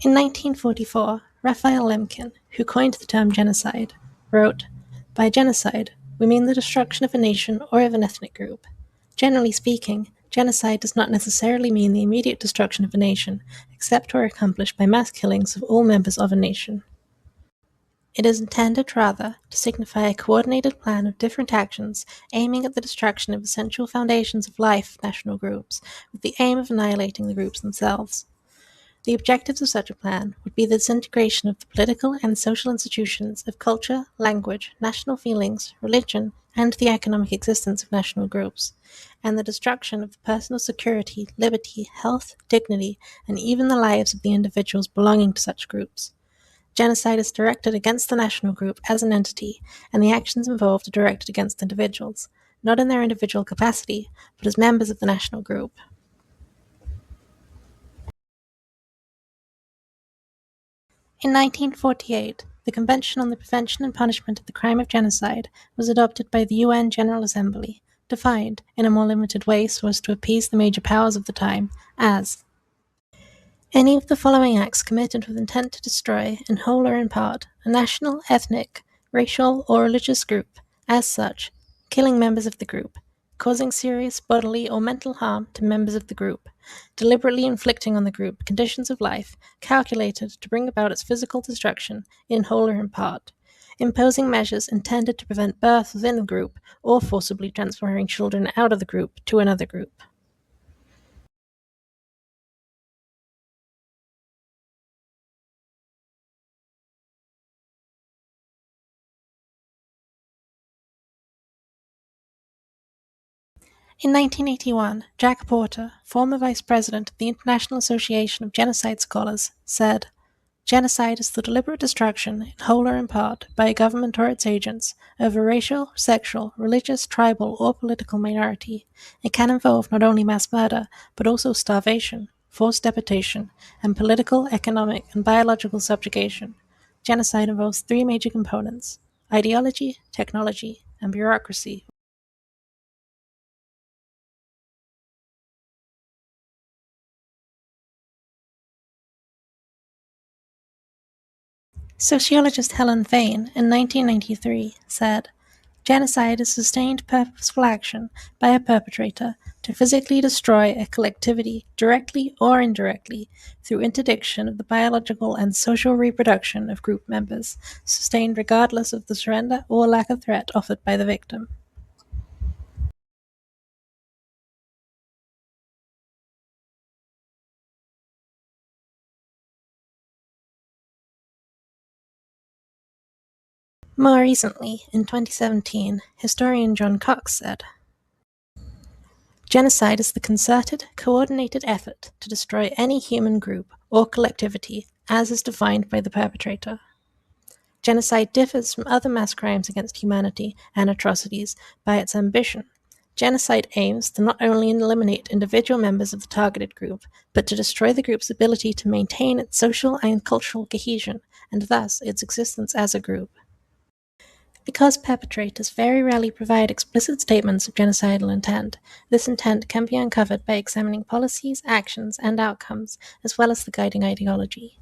In 1944, Raphael Lemkin, who coined the term genocide, wrote, "By genocide, we mean the destruction of a nation or of an ethnic group. Generally speaking, genocide does not necessarily mean the immediate destruction of a nation, except where accomplished by mass killings of all members of a nation. It is intended, rather, to signify a coordinated plan of different actions aiming at the destruction of essential foundations of life of national groups, with the aim of annihilating the groups themselves. The objectives of such a plan would be the disintegration of the political and social institutions of culture, language, national feelings, religion, and the economic existence of national groups, and the destruction of the personal security, liberty, health, dignity, and even the lives of the individuals belonging to such groups. Genocide is directed against the national group as an entity, and the actions involved are directed against individuals, not in their individual capacity, but as members of the national group." In 1948, the Convention on the Prevention and Punishment of the Crime of Genocide was adopted by the UN General Assembly, defined, in a more limited way so as to appease the major powers of the time, as any of the following acts committed with intent to destroy, in whole or in part, a national, ethnic, racial, or religious group, as such, killing members of the group, causing serious bodily or mental harm to members of the group, deliberately inflicting on the group conditions of life calculated to bring about its physical destruction, in whole or in part, imposing measures intended to prevent birth within the group, or forcibly transferring children out of the group to another group. In 1981, Jack Porter, former vice president of the International Association of Genocide Scholars, said, "Genocide is the deliberate destruction, in whole or in part, by a government or its agents, of a racial, sexual, religious, tribal, or political minority. It can involve not only mass murder, but also starvation, forced deportation, and political, economic, and biological subjugation. Genocide involves three major components: ideology, technology, and bureaucracy." Sociologist Helen Fain, in 1993, said, "Genocide is sustained purposeful action by a perpetrator to physically destroy a collectivity directly or indirectly through interdiction of the biological and social reproduction of group members, sustained regardless of the surrender or lack of threat offered by the victim." More recently, in 2017, historian John Cox said, "Genocide is the concerted, coordinated effort to destroy any human group or collectivity as is defined by the perpetrator. Genocide differs from other mass crimes against humanity and atrocities by its ambition. Genocide aims to not only eliminate individual members of the targeted group, but to destroy the group's ability to maintain its social and cultural cohesion, and thus its existence as a group." Because perpetrators very rarely provide explicit statements of genocidal intent, this intent can be uncovered by examining policies, actions, and outcomes, as well as the guiding ideology.